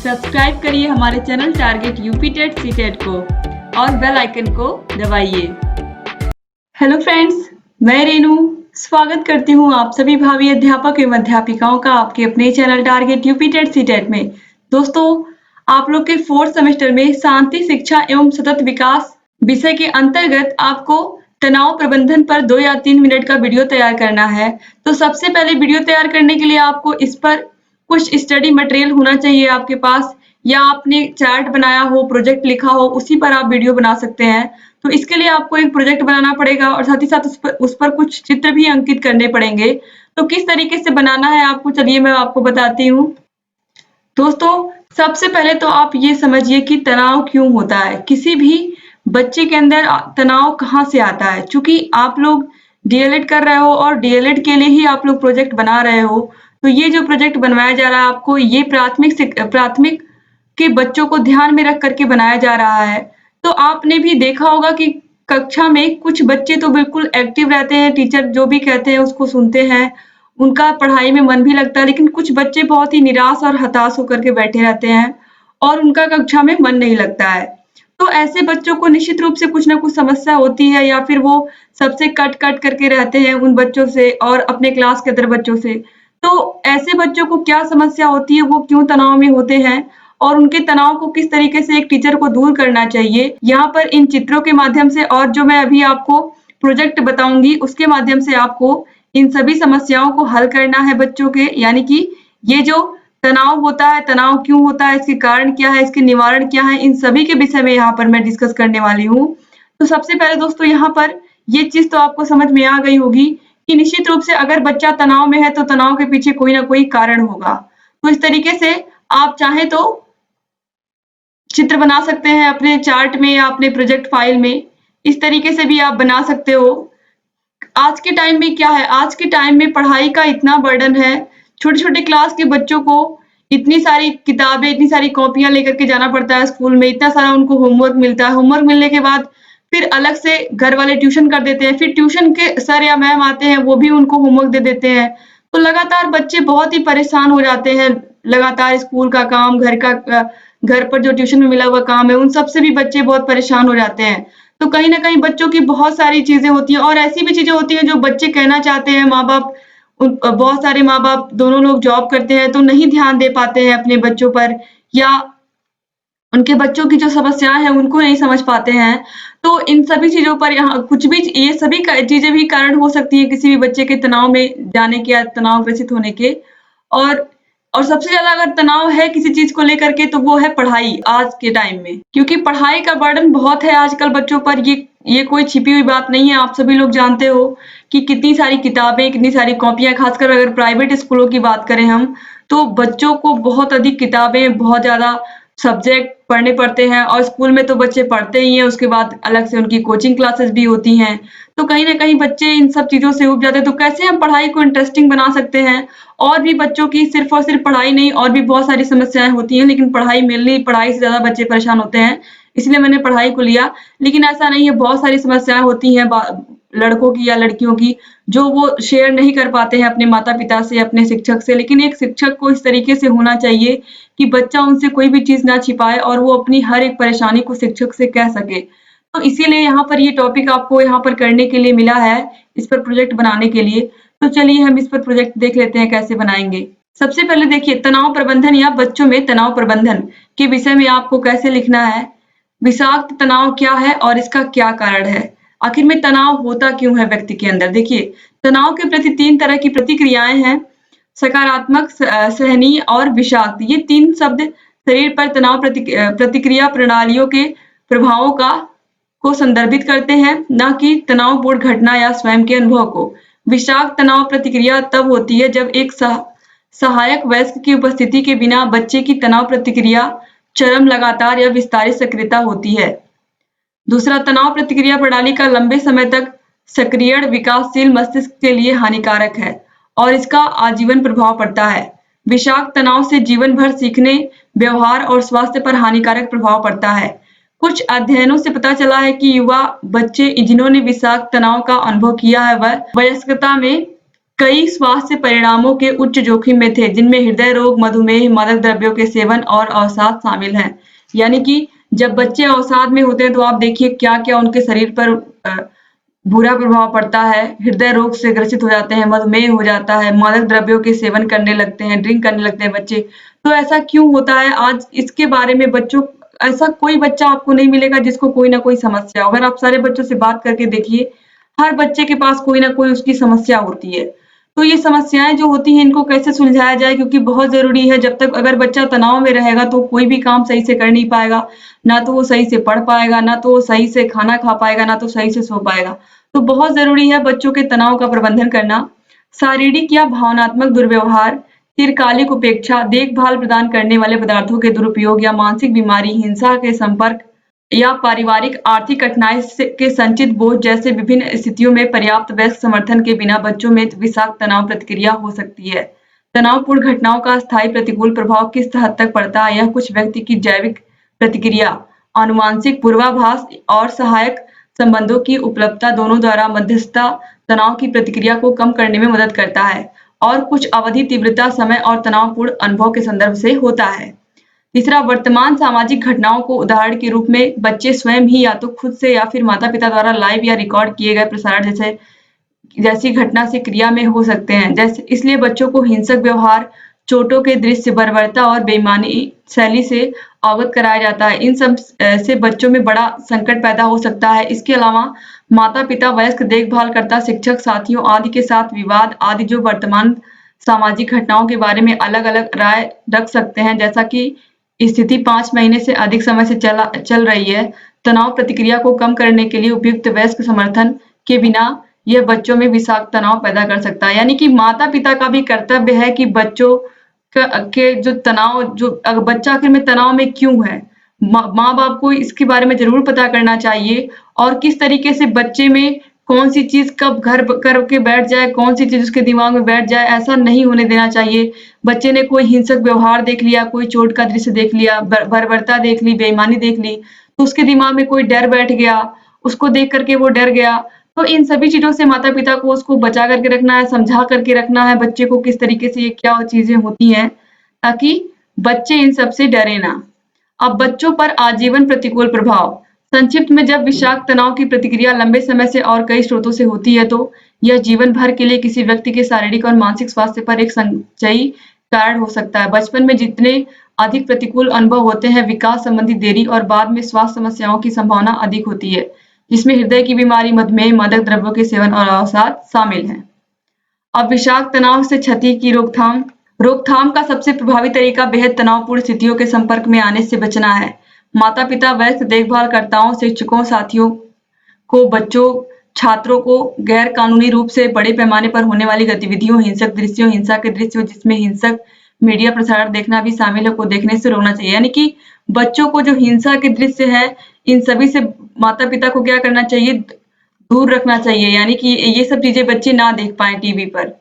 Subscribe करिए हमारे channel target UP TET CTET को और बेल आइकन को दबाइए। हेलो फ्रेंड्स, मैं रेनू स्वागत करती हूँ आप सभी भावी अध्यापक एवं अध्यापिकाओं का आपके अपने channel target UP TET CTET में। दोस्तों, आप लोग के 4th सेमेस्टर में शांति शिक्षा एवं सतत विकास विषय के अंतर्गत आपको तनाव प्रबंधन पर 2 या 3 मिनट का वीडियो तैयार करना है। तो सबसे पहले वीडियो तैयार करने के लिए आपको इस पर कुछ स्टडी मटेरियल होना चाहिए आपके पास, या आपने चार्ट बनाया हो, प्रोजेक्ट लिखा हो, उसी पर आप वीडियो बना सकते हैं। तो इसके लिए आपको एक प्रोजेक्ट बनाना पड़ेगा और साथ ही साथ उस पर कुछ चित्र भी अंकित करने पड़ेंगे। तो किस तरीके से बनाना है आपको, चलिए मैं आपको बताती हूँ। दोस्तों, सबसे पहले तो आप ये समझिए कि तनाव क्यों होता है। किसी भी बच्चे के अंदर तनाव कहाँ से आता है। चूंकि आप लोग डीएलएड कर रहे हो और डीएलएड के लिए ही आप लोग प्रोजेक्ट बना रहे हो, तो ये जो प्रोजेक्ट बनवाया जा रहा है आपको, ये प्राथमिक के बच्चों को ध्यान में रख करके बनाया जा रहा है। तो आपने भी देखा होगा कि कक्षा में कुछ बच्चे तो बिल्कुल एक्टिव रहते हैं, टीचर जो भी कहते हैं उसको सुनते हैं, उनका पढ़ाई में मन भी लगता है, लेकिन कुछ बच्चे बहुत ही निराश और हताश होकर के बैठे रहते हैं और उनका कक्षा में मन नहीं लगता है। तो ऐसे बच्चों को निश्चित रूप से कुछ ना कुछ समस्या होती है, या फिर वो सबसे कट करके रहते हैं उन बच्चों से और अपने क्लास के अदर बच्चों से। तो ऐसे बच्चों को क्या समस्या होती है, वो क्यों तनाव में होते हैं और उनके तनाव को किस तरीके से एक टीचर को दूर करना चाहिए, यहाँ पर इन चित्रों के माध्यम से और जो मैं अभी आपको प्रोजेक्ट बताऊंगी उसके माध्यम से आपको इन सभी समस्याओं को हल करना है बच्चों के। यानी कि ये जो तनाव होता है, तनाव क्यों होता है, इसके कारण क्या है, इसके निवारण क्या है, इन सभी के विषय में यहाँ पर मैं डिस्कस करने वाली हूँ। तो सबसे पहले दोस्तों, यहाँ पर ये चीज तो आपको समझ में आ गई होगी कि निश्चित रूप से अगर बच्चा तनाव में है तो तनाव के पीछे कोई ना कोई कारण होगा। तो इस तरीके से आप चाहें तो चित्र बना सकते हैं अपने चार्ट में या अपने प्रोजेक्ट फाइल में। इस तरीके से भी आप बना सकते हो। आज के टाइम में क्या है, आज के टाइम में पढ़ाई का इतना बर्डन है, छोटे-छोटे क्लास के बच्चों को इतनी सारी किताबें, इतनी सारी कॉपियाँ लेकर के जाना पड़ता है स्कूल में, इतना सारा उनको होमवर्क मिलता है। होमवर्क मिलने के बाद फिर अलग से घर वाले ट्यूशन कर देते हैं, फिर ट्यूशन के सर या मैम आते हैं, वो भी उनको होमवर्क दे देते हैं। तो लगातार बच्चे बहुत ही परेशान हो जाते हैं। लगातार स्कूल का काम, घर पर जो ट्यूशन में मिला हुआ काम है, उन सब से भी बच्चे बहुत परेशान हो जाते हैं। तो कहीं न कहीं बच्चों की बहुत सारी चीज़ें होती हैं और ऐसी भी चीज़ें होती हैं जो बच्चे कहना चाहते हैं, माँ-बाप बहुत सारे माँ-बाप दोनों लोग जॉब करते हैं, तो नहीं ध्यान दे पाते हैं अपने बच्चों पर, या उनके बच्चों की जो समस्याएँ हैं उनको नहीं समझ पाते हैं। तो इन सभी चीज़ों पर यहाँ कुछ भी, ये सभी चीज़ें भी कारण हो सकती हैं किसी भी बच्चे के तनाव में जाने के या तनाव ग्रसित होने के। और सबसे ज़्यादा अगर तनाव है किसी चीज़ को लेकर के, तो वो है पढ़ाई आज के टाइम में। क्योंकि पढ़ाई का बर्डन बहुत है आजकल बच्चों पर, ये कोई छिपी हुई बात नहीं है। आप सभी लोग जानते हो कि कितनी सारी किताबें, कितनी सारी कॉपियाँ, खासकर अगर प्राइवेट स्कूलों की बात करें हम, तो बच्चों को बहुत अधिक किताबें, बहुत ज़्यादा सब्जेक्ट पढ़ने पड़ते हैं और स्कूल में तो बच्चे पढ़ते ही हैं, उसके बाद अलग से उनकी कोचिंग क्लासेस भी होती हैं। तो कहीं न कहीं बच्चे इन सब चीज़ों से ऊब जाते हैं। तो कैसे हम पढ़ाई को इंटरेस्टिंग बना सकते हैं, और भी बच्चों की सिर्फ़ और सिर्फ़ पढ़ाई नहीं, और भी बहुत सारी समस्याएँ होती हैं, लेकिन पढ़ाई से ज़्यादा बच्चे परेशान होते हैं, इसलिए मैंने पढ़ाई को लिया। लेकिन ऐसा नहीं है, बहुत सारी समस्याएँ होती हैं लड़कों की या लड़कियों की, जो वो शेयर नहीं कर पाते हैं अपने माता-पिता से, अपने शिक्षक से। लेकिन एक शिक्षक को इस तरीके से होना चाहिए कि बच्चा उनसे कोई भी चीज़ ना छिपाए और वो अपनी हर एक परेशानी को शिक्षक से कह सके। तो इसीलिए यहाँ पर ये टॉपिक आपको यहाँ पर करने के लिए मिला है, इस पर प्रोजेक्ट बनाने के लिए। तो चलिए हम इस पर प्रोजेक्ट देख लेते हैं कैसे बनाएँगे। सबसे पहले देखिए, तनाव प्रबंधन या बच्चों में तनाव प्रबंधन के विषय में आपको कैसे लिखना है। विषाक्त तनाव क्या है और इसका क्या कारण है? आखिर में तनाव होता क्यों है व्यक्ति के अंदर? देखिए, तनाव के प्रति 3 तरह की प्रतिक्रियाएँ हैं, सकारात्मक, सहनीय और विषाक्त। ये 3 शब्द शरीर पर तनाव प्रतिक्रिया प्रणालियों के प्रभावों को संदर्भित करते हैं, ना कि तनावपूर्ण घटना या स्वयं के अनुभव को। विषाक्त तनाव प्रतिक्रिया तब होती है जब एक सहायक वयस्क की उपस्थिति के बिना बच्चे की तनाव प्रतिक्रिया चरम, लगातार या विस्तारित सक्रियता होती है। दूसरा, तनाव प्रतिक्रिया प्रणाली का लंबे समय तक सक्रियण विकासशील मस्तिष्क के लिए हानिकारक है और इसका आजीवन प्रभाव पड़ता है। विषाक्त तनाव से जीवन भर सीखने, व्यवहार और स्वास्थ्य पर हानिकारक प्रभाव पड़ता है। कुछ अध्ययनों से पता चला है कि युवा बच्चे जिन्होंने विषाक्त तनाव का अनुभव किया है, वह वयस्कता में कई स्वास्थ्य परिणामों के उच्च जोखिम में थे, जिनमें हृदय रोग, मधुमेह, मादक द्रव्यों के सेवन और अवसाद शामिल हैं। यानी कि जब बच्चे अवसाद में होते हैं तो आप देखिए क्या-क्या उनके शरीर पर बुरा प्रभाव पड़ता है। हृदय रोग से ग्रसित हो जाते हैं, मधुमेह हो जाता है, मादक द्रव्यों के सेवन करने लगते हैं, ड्रिंक करने लगते हैं बच्चे। तो ऐसा क्यों होता है? आज इसके बारे में बच्चों ऐसा कोई बच्चा आपको नहीं मिलेगा जिसको कोई ना कोई समस्या हो। अगर आप सारे बच्चों से बात करके देखिए, हर बच्चे के पास कोई ना कोई उसकी समस्या होती है। तो ये समस्याएँ जो होती हैं इनको कैसे सुलझाया जाए, क्योंकि बहुत ज़रूरी है। जब तक अगर बच्चा तनाव में रहेगा तो कोई भी काम सही से कर नहीं पाएगा, ना तो वो सही से पढ़ पाएगा, ना तो वो सही से खाना खा पाएगा, ना तो सही से सो पाएगा। तो बहुत ज़रूरी है बच्चों के तनाव का प्रबंधन करना। शारीरिक या भावनात्मक दुर्व्यवहार, दीर्घकालिक उपेक्षा, देखभाल प्रदान करने वाले पदार्थों के दुरुपयोग या मानसिक बीमारी, हिंसा के संपर्क या पारिवारिक आर्थिक कठिनाई के संचित बोझ जैसे विभिन्न स्थितियों में पर्याप्त वयस्क समर्थन के बिना बच्चों में विषाक्त तनाव प्रतिक्रिया हो सकती है। तनावपूर्ण घटनाओं का स्थायी प्रतिकूल प्रभाव किस हद तक पड़ता है? यह कुछ व्यक्ति की जैविक प्रतिक्रिया, आनुवांशिक पूर्वाभास और सहायक संबंधों की उपलब्धता दोनों द्वारा मध्यस्थता तनाव की प्रतिक्रिया को कम करने में मदद करता है और कुछ अवधि तीव्रता, समय और तनावपूर्ण अनुभव के संदर्भ से होता है। तीसरा, वर्तमान सामाजिक घटनाओं को उदाहरण के रूप में बच्चे स्वयं ही या तो खुद से या फिर माता-पिता द्वारा लाइव या रिकॉर्ड किए गए प्रसारण जैसी घटना से क्रिया में हो सकते हैं। जैसे इसलिए बच्चों को हिंसक व्यवहार, चोटों के दृश्य, बर्बरता और बेईमानी शैली से अवगत कराया जाता है। इन सब से बच्चों में बड़ा संकट पैदा हो सकता है। इसके अलावा माता-पिता, वयस्क देखभालकर्ता, शिक्षक, साथियों आदि के साथ विवाद आदि जो वर्तमान सामाजिक घटनाओं के बारे में अलग-अलग राय रख सकते हैं। जैसा कि स्थिति 5 महीने से अधिक समय से चल रही है, तनाव प्रतिक्रिया को कम करने के लिए उपयुक्त वयस्क समर्थन के बिना यह बच्चों में विषाक्त तनाव पैदा कर सकता है। यानी कि माता-पिता का भी कर्तव्य है कि बच्चों के जो तनाव जो बच्चा आखिर में तनाव में क्यों है, माँ-बाप को इसके बारे में ज़रूर पता करना चाहिए और किस तरीके से बच्चे में कौन-सी चीज़ कब घर करके बैठ जाए, कौन-सी चीज़ उसके दिमाग में बैठ जाए, ऐसा नहीं होने देना चाहिए। बच्चे ने कोई हिंसक व्यवहार देख लिया, कोई चोट का दृश्य देख लिया, बर्बरता देख ली, बेईमानी देख ली, तो उसके दिमाग में कोई डर बैठ गया, उसको देख कर के वो डर गया। तो इन सभी चीज़ों से माता-पिता को उसको बचा करके रखना है, समझा करके रखना है बच्चे को किस तरीके से ये क्या चीज़ें होती हैं, ताकि बच्चे इन सब से डरे ना। अब बच्चों पर आजीवन प्रतिकूल प्रभाव। संक्षिप्त में, जब विषाक्त तनाव की प्रतिक्रिया लंबे समय से और कई स्रोतों से होती है, तो यह जीवन भर के लिए किसी व्यक्ति के शारीरिक और मानसिक स्वास्थ्य पर एक संचयी कारण हो सकता है। बचपन में जितने अधिक प्रतिकूल अनुभव होते हैं, विकास संबंधी देरी और बाद में स्वास्थ्य समस्याओं की संभावना अधिक होती है, जिसमें हृदय की बीमारी, मधुमेह, मादक द्रव्यों के सेवन और अवसाद शामिल हैं। अब विषाक्त तनाव से क्षति की रोकथाम। रोकथाम का सबसे प्रभावी तरीका बेहद तनावपूर्ण स्थितियों के संपर्क में आने से बचना है। माता-पिता, वयस्क देखभालकर्ताओं, शिक्षकों, साथियों को बच्चों, छात्रों को गैर कानूनी रूप से बड़े पैमाने पर होने वाली गतिविधियों, हिंसक दृश्यों, हिंसा के दृश्यों जिसमें हिंसक मीडिया प्रसारण देखना भी शामिल है, को देखने से रोकना चाहिए। यानी कि बच्चों को जो हिंसा के दृश्य है, इन सभी से माता-पिता को क्या करना चाहिए? दूर रखना चाहिए। यानी कि ये सब चीज़ें बच्चे ना देख पाएँ टीवी पर।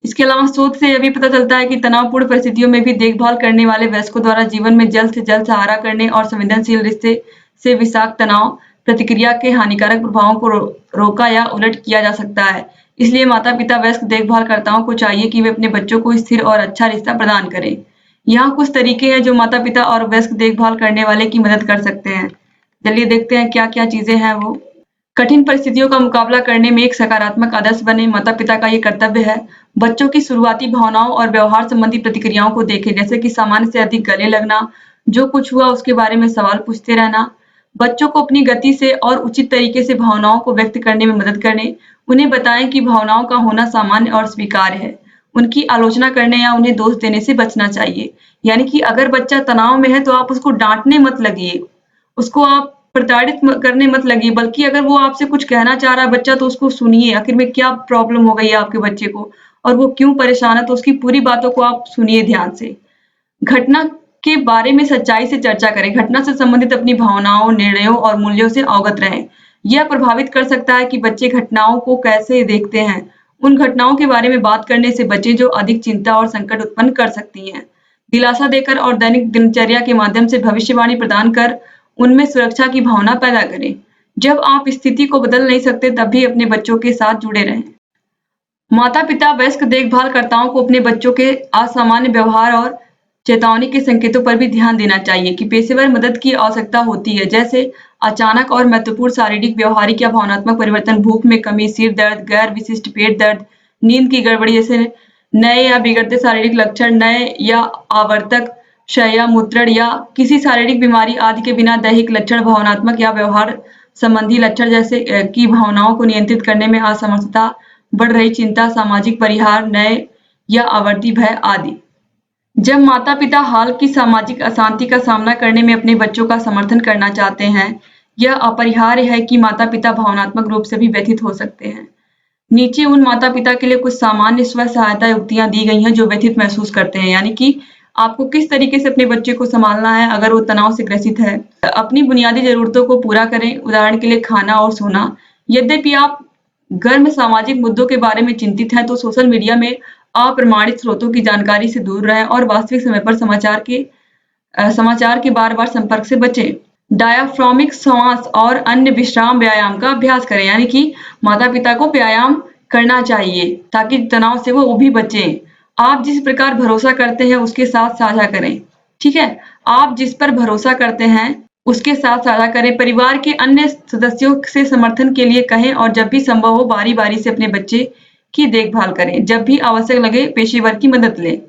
इसके अलावा शोध से यह भी पता चलता है कि तनावपूर्ण परिस्थितियों में भी देखभाल करने वाले वयस्कों द्वारा जीवन में जल्द से जल्द सहारा करने और संवेदनशील रिश्ते से विषाक्त तनाव प्रतिक्रिया के हानिकारक प्रभावों को रोका या उलट किया जा सकता है। इसलिए माता-पिता, वयस्क देखभालकर्ताओं को चाहिए कि वे अपने बच्चों को स्थिर और अच्छा रिश्ता प्रदान करें। यहाँ कुछ तरीके हैं जो माता-पिता और वयस्क देखभाल करने वाले की मदद कर सकते हैं। चलिए देखते हैं क्या-क्या चीज़ें हैं वो। कठिन परिस्थितियों का मुकाबला करने में एक सकारात्मक आदर्श बने। माता-पिता का ये कर्तव्य है बच्चों की शुरुआती भावनाओं और व्यवहार संबंधी प्रतिक्रियाओं को देखें, जैसे कि सामान्य से अधिक गले लगना, जो कुछ हुआ उसके बारे में सवाल पूछते रहना, बच्चों को अपनी गति से और उचित तरीके से भावनाओं को व्यक्त करने में मदद करें। उन्हें बताएं कि भावनाओं का होना सामान्य और स्वीकार्य है। उनकी आलोचना करने या उन्हें दोष देने से बचना चाहिए। यानी कि अगर बच्चा तनाव में है तो आप उसको डांटने मत लगिए, उसको आप प्रताड़ित करने मत लगिए, बल्कि अगर वो आपसे कुछ कहना चाह रहा है बच्चा तो उसको सुनिए, आखिर में क्या प्रॉब्लम हो गई है आपके बच्चे को और वो क्यों परेशान है, तो उसकी पूरी बातों को आप सुनिए ध्यान से। घटना के बारे में सच्चाई से चर्चा करें। घटना से संबंधित अपनी भावनाओं, निर्णयों और मूल्यों से अवगत रहें। यह प्रभावित कर सकता है कि बच्चे घटनाओं को कैसे देखते हैं। उन घटनाओं के बारे में बात करने से बचें जो अधिक चिंता और संकट उत्पन्न कर सकती हैं। दिलासा देकर और दैनिक दिनचर्या के माध्यम से भविष्यवाणी प्रदान कर उनमें सुरक्षा की भावना पैदा करें। जब आप स्थिति को बदल नहीं सकते तब भी अपने बच्चों के साथ जुड़े रहें। माता पिता वयस्क देखभालकर्ताओं को अपने बच्चों के असामान्य व्यवहार और चेतावनी के संकेतों पर भी ध्यान देना चाहिए कि पेशेवर मदद की आवश्यकता होती है, जैसे अचानक और महत्वपूर्ण शारीरिक, व्यवहारिक या भावनात्मक परिवर्तन, भूख में कमी, सिर दर्द, गैर विशिष्ट पेट दर्द, नींद की गड़बड़ी जैसे नए या बिगड़ते शारीरिक लक्षण, नए या आवर्तक क्षय, मूत्रण या किसी शारीरिक बीमारी आदि के बिना दैहिक लक्षण, भावनात्मक या व्यवहार संबंधी लक्षण जैसे की भावनाओं को नियंत्रित करने में असमर्थता, बढ़ रही चिंता, सामाजिक परिहार, नए या आवर्ती भय आदि। जब माता-पिता हाल की सामाजिक अशांति का सामना करने में अपने बच्चों का समर्थन करना चाहते हैं, यह अपरिहार्य है कि माता-पिता भावनात्मक रूप से भी व्यथित हो सकते हैं। नीचे उन माता-पिता के लिए कुछ सामान्य स्व सहायता युक्तियां दी गई हैं जो व्यथित महसूस करते हैं, यानी कि आपको किस तरीके से अपने बच्चे को संभालना है अगर वो तनाव से ग्रसित है। अपनी बुनियादी जरूरतों को पूरा करें, उदाहरण के लिए खाना और सोना। यद्यपि आप गर्म सामाजिक मुद्दों के बारे में चिंतित हैं, तो सोशल मीडिया में अप्रमाणित स्रोतों की जानकारी से दूर रहें और वास्तविक समय पर समाचार के बार-बार संपर्क से बचें। डायाफ्रामिक श्वास और अन्य विश्राम व्यायाम का अभ्यास करें, यानी कि माता-पिता को व्यायाम करना चाहिए ताकि तनाव से वो भी बचें। आप जिस प्रकार भरोसा करते हैं उसके साथ साझा करें, ठीक है? आप जिस पर भरोसा करते हैं उसके साथ साझा करें। परिवार के अन्य सदस्यों से समर्थन के लिए कहें और जब भी संभव हो बारी-बारी से अपने बच्चे की देखभाल करें। जब भी आवश्यक लगे पेशेवर की मदद लें।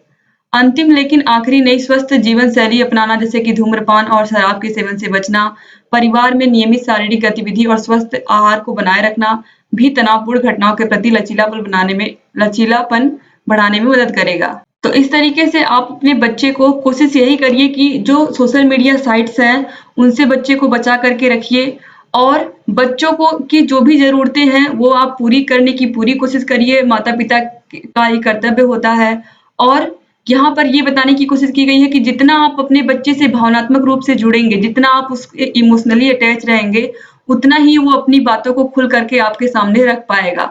अंतिम लेकिन आखिरी, नई स्वस्थ जीवन शैली अपनाना, जैसे कि धूम्रपान और शराब के सेवन से बचना, परिवार में नियमित शारीरिक गतिविधि और स्वस्थ आहार को बनाए रखना भी तनावपूर्ण घटनाओं के प्रति लचीलापन बढ़ाने में मदद करेगा। तो इस तरीके से आप अपने बच्चे को कोशिश यही करिए कि जो सोशल मीडिया साइट्स हैं उनसे बच्चे को बचा करके रखिए और बच्चों को की जो भी ज़रूरतें हैं वो आप पूरी करने की पूरी कोशिश करिए। माता-पिता का ये कर्तव्य होता है और यहाँ पर ये बताने की कोशिश की गई है कि जितना आप अपने बच्चे से भावनात्मक रूप से जुड़ेंगे, जितना आप उसके इमोशनली अटैच रहेंगे, उतना ही वो अपनी बातों को खुल करके आपके सामने रख पाएगा।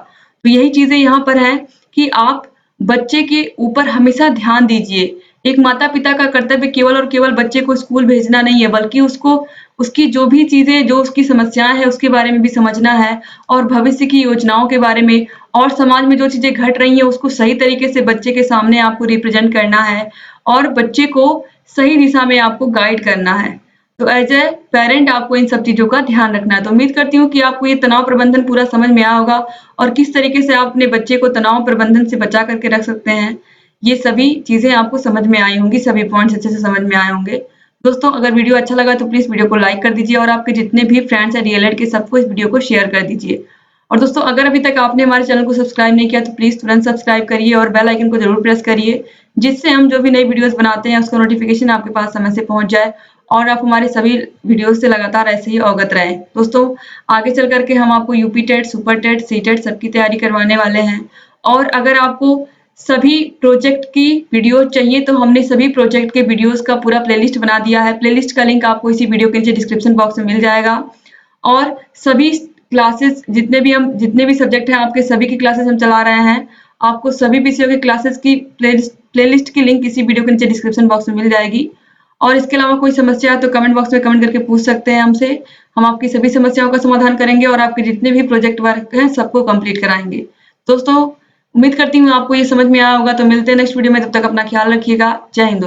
तो यही चीज़ें यहाँ पर हैं कि आप बच्चे के ऊपर हमेशा ध्यान दीजिए। एक माता-पिता का कर्तव्य केवल और केवल बच्चे को स्कूल भेजना नहीं है, बल्कि उसको उसकी जो भी चीज़ें, जो उसकी समस्याएँ हैं, उसके बारे में भी समझना है और भविष्य की योजनाओं के बारे में और समाज में जो चीज़ें घट रही हैं, उसको सही तरीके से बच्चे के सामने आपको रिप्रेज़ेंट करना है और बच्चे को सही दिशा में आपको गाइड करना है। तो एज़ ए पेरेंट आपको इन सब चीज़ों का ध्यान रखना है। तो उम्मीद करती हूँ कि आपको ये तनाव प्रबंधन पूरा समझ में आया होगा और किस तरीके से आप अपने बच्चे को तनाव प्रबंधन से बचा करके रख सकते हैं। ये सभी चीज़ें आपको समझ में आई होंगी, सभी पॉइंट्स अच्छे से समझ में आए होंगे। दोस्तों, अगर वीडियो अच्छा लगा तो प्लीज़ वीडियो को लाइक कर दीजिए और आपके जितने भी फ्रेंड्स हैं डीएलएड के, सबको इस वीडियो को शेयर कर दीजिए। और दोस्तों, अगर अभी तक आपने हमारे चैनल को सब्सक्राइब नहीं किया तो प्लीज़ तुरंत सब्सक्राइब करिए और बेल आइकन को ज़रूर प्रेस करिए, जिससे हम जो भी नई वीडियोज़ बनाते हैं उसका नोटिफ़िकेशन आपके पास समय से पहुँच जाए और आप हमारे सभी वीडियोज़ से लगातार ऐसे ही अवगत रहें। दोस्तों, आगे चल कर के हम आपको UP TET, super TET, CTET सबकी तैयारी करवाने वाले हैं और अगर आपको सभी प्रोजेक्ट की वीडियो चाहिए तो हमने सभी प्रोजेक्ट के वीडियोज़ का पूरा प्लेलिस्ट बना दिया है। प्लेलिस्ट का लिंक आपको इसी वीडियो के नीचे डिस्क्रिप्शन बॉक्स में मिल जाएगा और सभी क्लासेस जितने भी सब्जेक्ट हैं आपके सभी की क्लासेस हम चला रहे हैं। आपको सभी विषयों के क्लासेस की प्लेलिस्ट की लिंक इसी वीडियो के नीचे डिस्क्रिप्शन बॉक्स में मिल जाएगी। और इसके अलावा कोई समस्या है तो कमेंट बॉक्स में कमेंट करके पूछ सकते हैं हमसे। हम आपकी सभी समस्याओं का समाधान करेंगे और आपके जितने भी प्रोजेक्ट वर्क हैं सबको कंप्लीट कराएंगे। दोस्तों, उम्मीद करती हूँ आपको ये समझ में आया होगा। तो मिलते हैं नेक्स्ट वीडियो में, तब तक अपना ख्याल रखिएगा। जय हिंद।